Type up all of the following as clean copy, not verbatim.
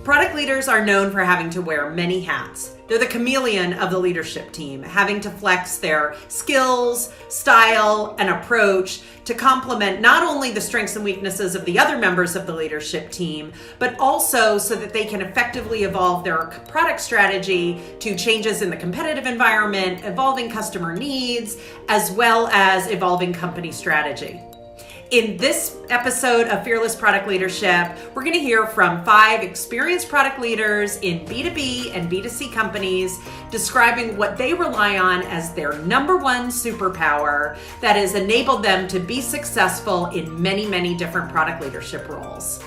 Product leaders are known for having to wear many hats. They're the chameleon of the leadership team, having to flex their skills, style, and approach to complement not only the strengths and weaknesses of the other members of the leadership team, but also so that they can effectively evolve their product strategy to changes in the competitive environment, evolving customer needs, as well as evolving company strategy. In this episode of Fearless Product Leadership, we're going to hear from 5 experienced product leaders in B2B and B2C companies describing what they rely on as their number one superpower that has enabled them to be successful in many, many different product leadership roles.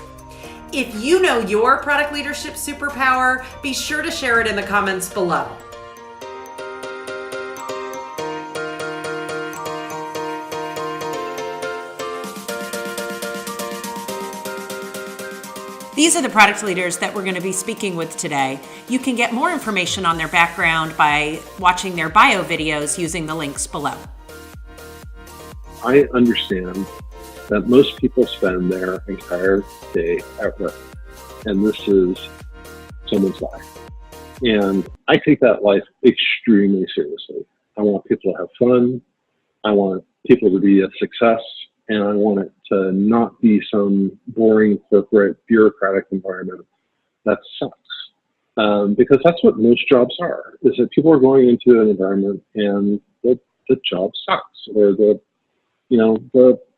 If you know your product leadership superpower, be sure to share it in the comments below. These are the product leaders that we're going to be speaking with today. You can get more information on their background by watching their bio videos using the links below. I understand that most people spend their entire day at work, and this is someone's life. And I take that life extremely seriously. I want people to have fun. I want people to be a success. And I want it to not be some boring corporate bureaucratic environment that sucks. Because that's what most jobs are, is that people are going into an environment and the job sucks, or the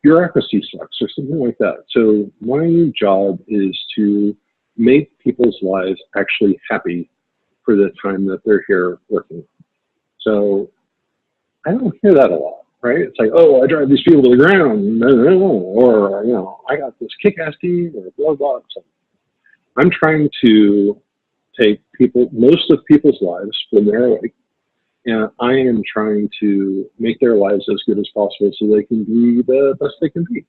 bureaucracy sucks, or something like that. So my job is to make people's lives actually happy for the time that they're here working. So I don't hear that a lot. Right? It's like, oh, I drive these people to the ground, or, I got this kick-ass team, or blah, blah. So I'm trying to take most of people's lives when they're awake, and I am trying to make their lives as good as possible so they can be the best they can be.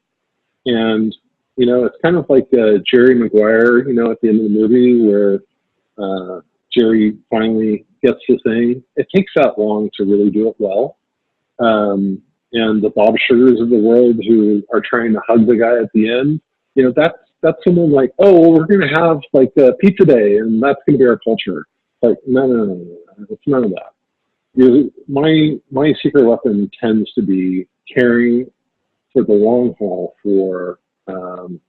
And, it's kind of like Jerry Maguire, at the end of the movie where Jerry finally gets the thing. It takes that long to really do it well. And the Bob Sugars of the world who are trying to hug the guy at the end, that's someone like, oh, we're going to have like a pizza day and that's going to be our culture. Like, no, it's none of that. My secret weapon tends to be caring for the long haul for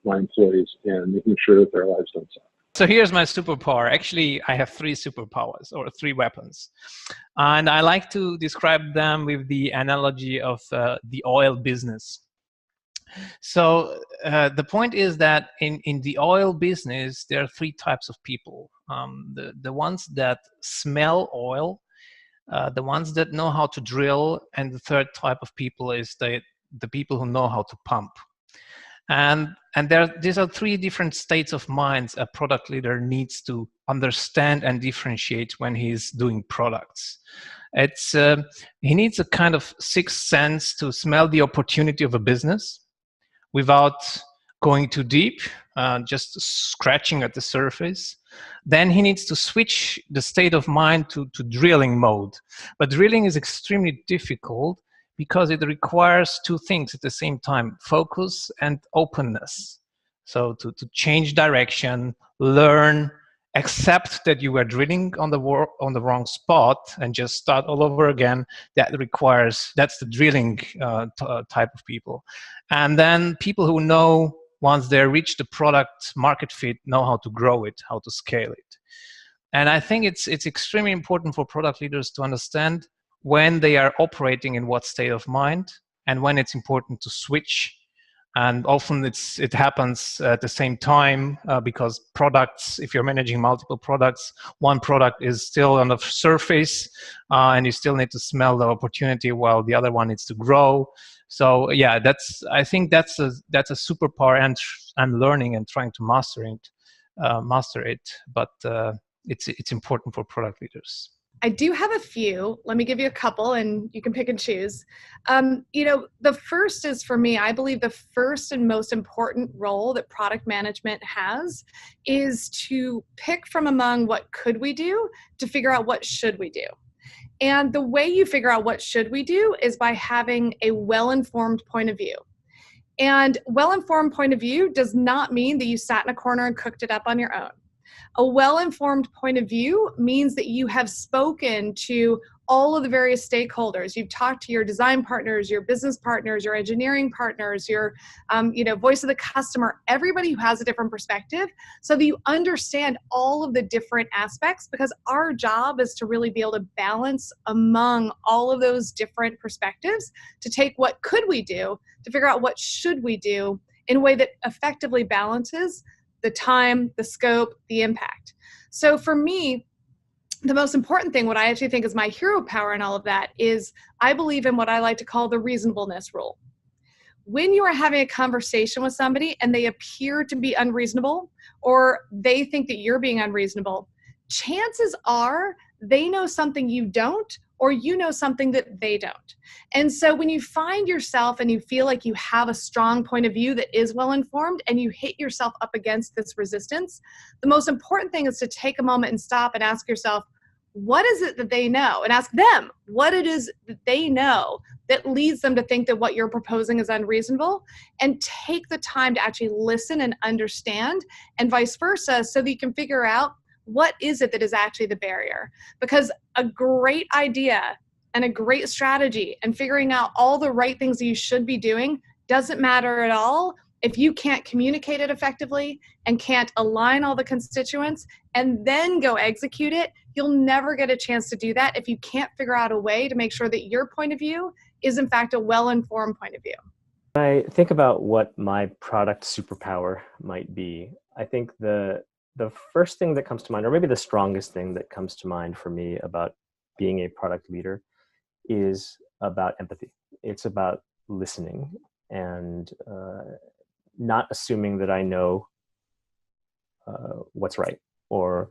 my employees and making sure that their lives don't suck. So here's my superpower. Actually, I have 3 superpowers, or 3 weapons. And I like to describe them with the analogy of the oil business. So the point is that in the oil business, there are 3 types of people. The ones that smell oil, the ones that know how to drill, and the 3rd type of people is the people who know how to pump. And these are 3 different states of minds a product leader needs to understand and differentiate when he's doing products. He needs a kind of 6th sense to smell the opportunity of a business without going too deep, just scratching at the surface. Then he needs to switch the state of mind to drilling mode. But drilling is extremely difficult because it requires 2 things at the same time: focus and openness. So to change direction, learn, accept that you were drilling on the wrong spot and just start all over again. That's the drilling type of people. And then people who know, once they reach the product market fit, know how to grow it, how to scale it. And I think it's extremely important for product leaders to understand when they are operating in what state of mind, and when it's important to switch. And often it happens at the same time because products, if you're managing multiple products, one product is still on the surface and you still need to smell the opportunity while the other one needs to grow. So yeah, I think that's a superpower, and I'm learning and trying to master it. But it's important for product leaders. I do have a few. Let me give you a couple and you can pick and choose. The first is, for me, I believe the first and most important role that product management has is to pick from among what could we do to figure out what should we do. And the way you figure out what should we do is by having a well-informed point of view. And well-informed point of view does not mean that you sat in a corner and cooked it up on your own. A well-informed point of view means that you have spoken to all of the various stakeholders. You've talked to your design partners, your business partners, your engineering partners, your voice of the customer, everybody who has a different perspective, so that you understand all of the different aspects, because our job is to really be able to balance among all of those different perspectives to take what could we do to figure out what should we do in a way that effectively balances the time, the scope, the impact. So for me, the most important thing, what I actually think is my hero power in all of that, is I believe in what I like to call the reasonableness rule. When you are having a conversation with somebody and they appear to be unreasonable, or they think that you're being unreasonable, chances are they know something you don't, or you know something that they don't. And so when you find yourself and you feel like you have a strong point of view that is well informed, and you hit yourself up against this resistance, the most important thing is to take a moment and stop and ask yourself, what is it that they know? And ask them what it is that they know that leads them to think that what you're proposing is unreasonable, and take the time to actually listen and understand, and vice versa, so that you can figure out what is it that is actually the barrier. Because a great idea and a great strategy and figuring out all the right things that you should be doing doesn't matter at all if you can't communicate it effectively and can't align all the constituents and then go execute it. You'll never get a chance to do that if you can't figure out a way to make sure that your point of view is in fact a well-informed point of view. When I think about what my product superpower might be, I think the first thing that comes to mind, or maybe the strongest thing that comes to mind for me about being a product leader, is about empathy. It's about listening and not assuming that I know what's right or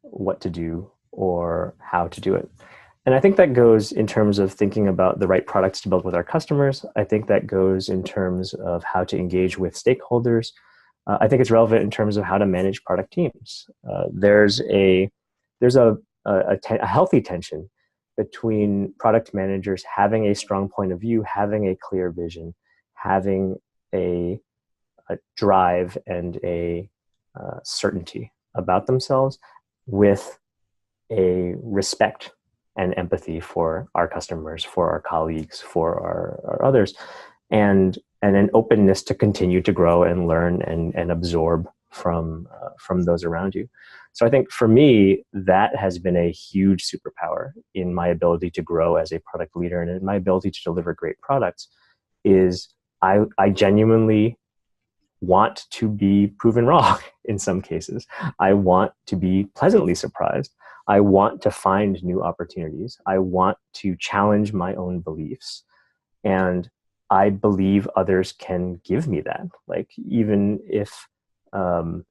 what to do or how to do it. And I think that goes in terms of thinking about the right products to build with our customers. I think that goes in terms of how to engage with stakeholders. I think it's relevant in terms of how to manage product teams. There's a healthy tension between product managers having a strong point of view, having a clear vision, having a drive and a certainty about themselves, with a respect and empathy for our customers, for our colleagues, for our others, and an openness to continue to grow and learn and absorb from those around you. So I think for me, that has been a huge superpower in my ability to grow as a product leader and in my ability to deliver great products. Is I genuinely want to be proven wrong in some cases. I want to be pleasantly surprised. I want to find new opportunities. I want to challenge my own beliefs. And I believe others can give me that. Like, even if, the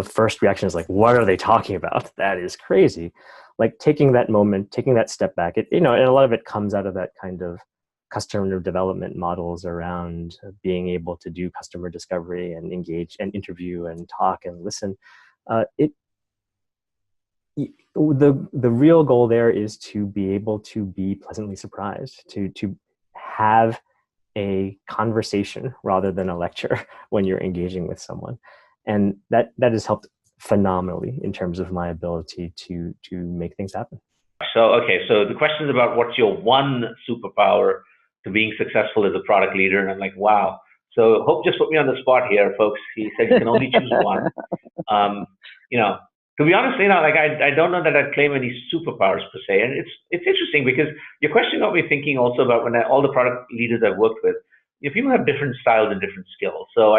first reaction is like, what are they talking about? That is crazy. Like, taking that moment, taking that step back, and a lot of it comes out of that kind of customer development models around being able to do customer discovery and engage and interview and talk and listen. The real goal there is to be able to be pleasantly surprised, to have a conversation rather than a lecture when you're engaging with someone. And that has helped phenomenally in terms of my ability to make things happen. So the question is about what's your one superpower to being successful as a product leader. And I'm like, wow. So Hope just put me on the spot here, folks. He said you can only choose one. To be honest, I don't know that I'd claim any superpowers per se. And it's interesting because your question got me thinking also about all the product leaders I've worked with. People have different styles and different skills. So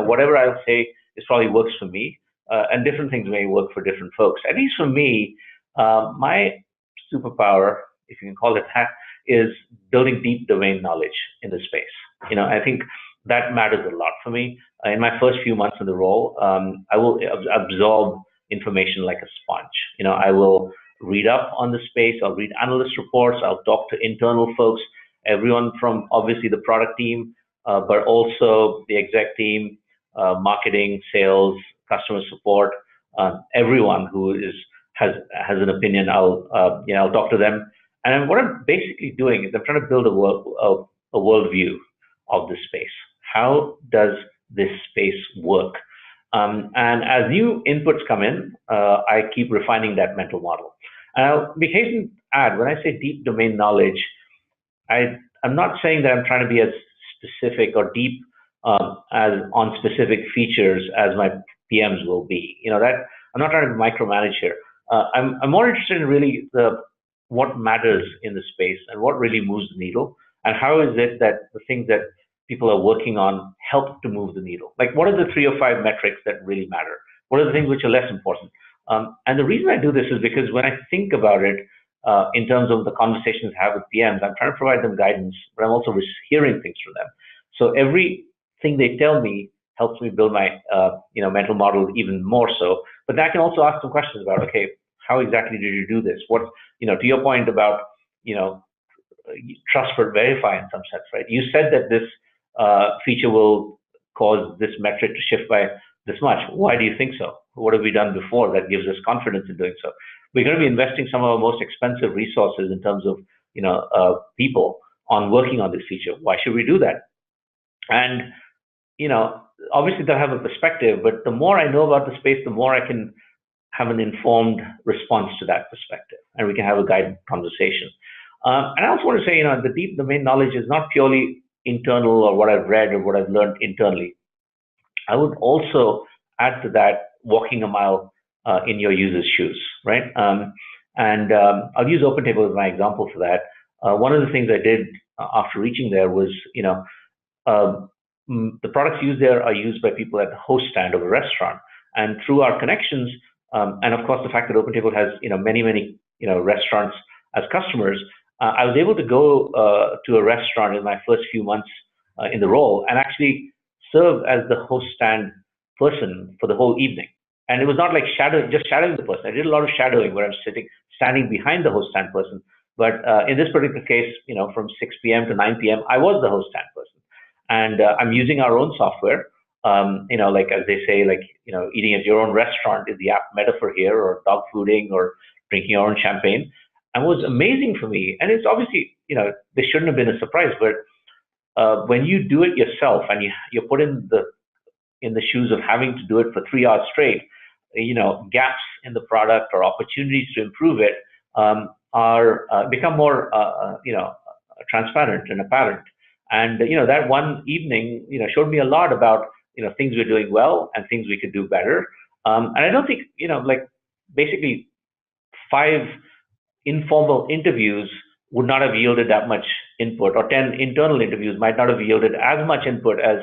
whatever I'll say is probably works for me, and different things may work for different folks. At least for me, my superpower, if you can call it that, is building deep domain knowledge in the space. I think that matters a lot for me. In my first few months in the role, I will absorb information like a sponge. I will read up on the space. I'll read analyst reports. I'll talk to internal folks, everyone from obviously the product team, but also the exec team, marketing, sales, customer support, everyone who has an opinion. I'll talk to them. And what I'm basically doing is I'm trying to build a worldview of this space. How does this space work? And as new inputs come in, I keep refining that mental model. And I'll be hasten to add, when I say deep domain knowledge, I'm not saying that I'm trying to be as specific or deep as on specific features as my PMs will be. That I'm not trying to micromanage here. I'm more interested in really what matters in the space and what really moves the needle, and how is it that the things that people are working on help to move the needle. Like, what are the 3 or 5 metrics that really matter? What are the things which are less important? And the reason I do this is because when I think about it, in terms of the conversations I have with PMs, I'm trying to provide them guidance, but I'm also hearing things from them. So everything they tell me helps me build my mental model even more so. But then I can also ask some questions about, okay, how exactly did you do this? What, to your point about, trust but verify in some sense, right? You said that this feature will cause this metric to shift by this much. Why do you think so? What have we done before that gives us confidence in doing so? We're going to be investing some of our most expensive resources in terms of people on working on this feature. Why should we do that? And obviously they'll have a perspective, but the more I know about the space, the more I can have an informed response to that perspective, and we can have a guided conversation. And I also want to say, the deep domain knowledge is not purely internal or what I've read or what I've learned internally. I would also add to that walking a mile in your user's shoes, right? And I'll use OpenTable as my example for that. One of the things I did after reaching there was, the products used there are used by people at the host stand of a restaurant. And through our connections, and of course the fact that OpenTable has many restaurants as customers, I was able to go to a restaurant in my first few months in the role and actually serve as the host stand person for the whole evening. And it was not like just shadowing the person. I did a lot of shadowing where I'm standing behind the host stand person. But in this particular case, from 6 p.m. to 9 p.m., I was the host stand person. And I'm using our own software. Like as they say, eating at your own restaurant is the apt metaphor here, or dog fooding, or drinking your own champagne. And it was amazing for me. And it's obviously, this shouldn't have been a surprise, but when you do it yourself and you're put in the shoes of having to do it for 3 hours straight, gaps in the product or opportunities to improve it become more, transparent and apparent. And that one evening, showed me a lot about things we're doing well and things we could do better. And I don't think basically 5 informal interviews would not have yielded that much input, or 10 internal interviews might not have yielded as much input as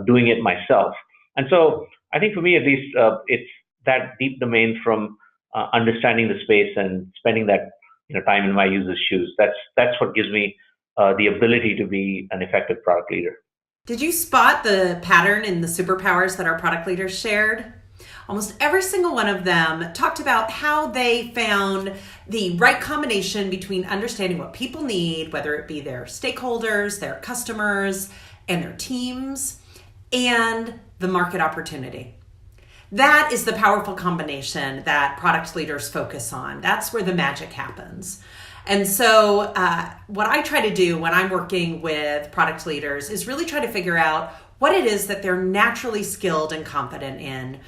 doing it myself. And so I think for me, at least, it's that deep domain from understanding the space and spending that time in my user's shoes. That's what gives me the ability to be an effective product leader. Did you spot the pattern in the superpowers that our product leaders shared? Almost every single one of them talked about how they found the right combination between understanding what people need, whether it be their stakeholders, their customers, and their teams, and the market opportunity. That is the powerful combination that product leaders focus on. That's where the magic happens. And so what I try to do when I'm working with product leaders is really try to figure out what it is that they're naturally skilled and confident in,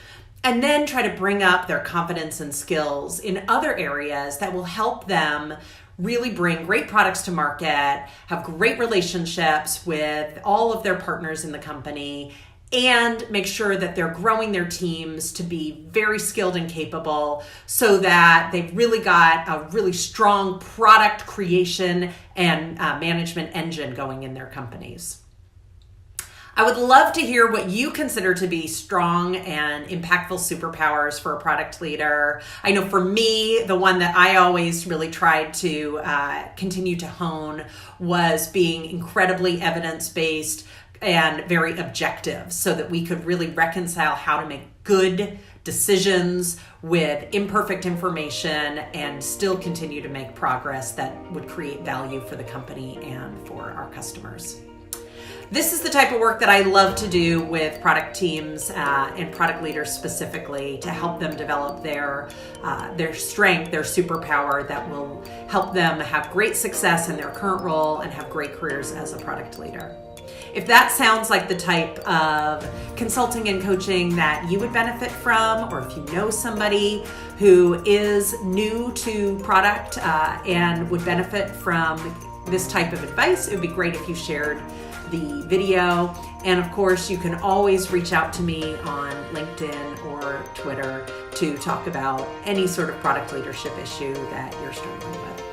and then try to bring up their confidence and skills in other areas that will help them really bring great products to market, have great relationships with all of their partners in the company, and make sure that they're growing their teams to be very skilled and capable so that they've really got a really strong product creation and management engine going in their companies. I would love to hear what you consider to be strong and impactful superpowers for a product leader. I know for me, the one that I always really tried to continue to hone was being incredibly evidence-based and very objective, so that we could really reconcile how to make good decisions with imperfect information and still continue to make progress that would create value for the company and for our customers. This is the type of work that I love to do with product teams and product leaders specifically, to help them develop their strength, their superpower that will help them have great success in their current role and have great careers as a product leader. If that sounds like the type of consulting and coaching that you would benefit from, or if you know somebody who is new to product and would benefit from this type of advice, it would be great if you shared the video. And of course, you can always reach out to me on LinkedIn or Twitter to talk about any sort of product leadership issue that you're struggling with.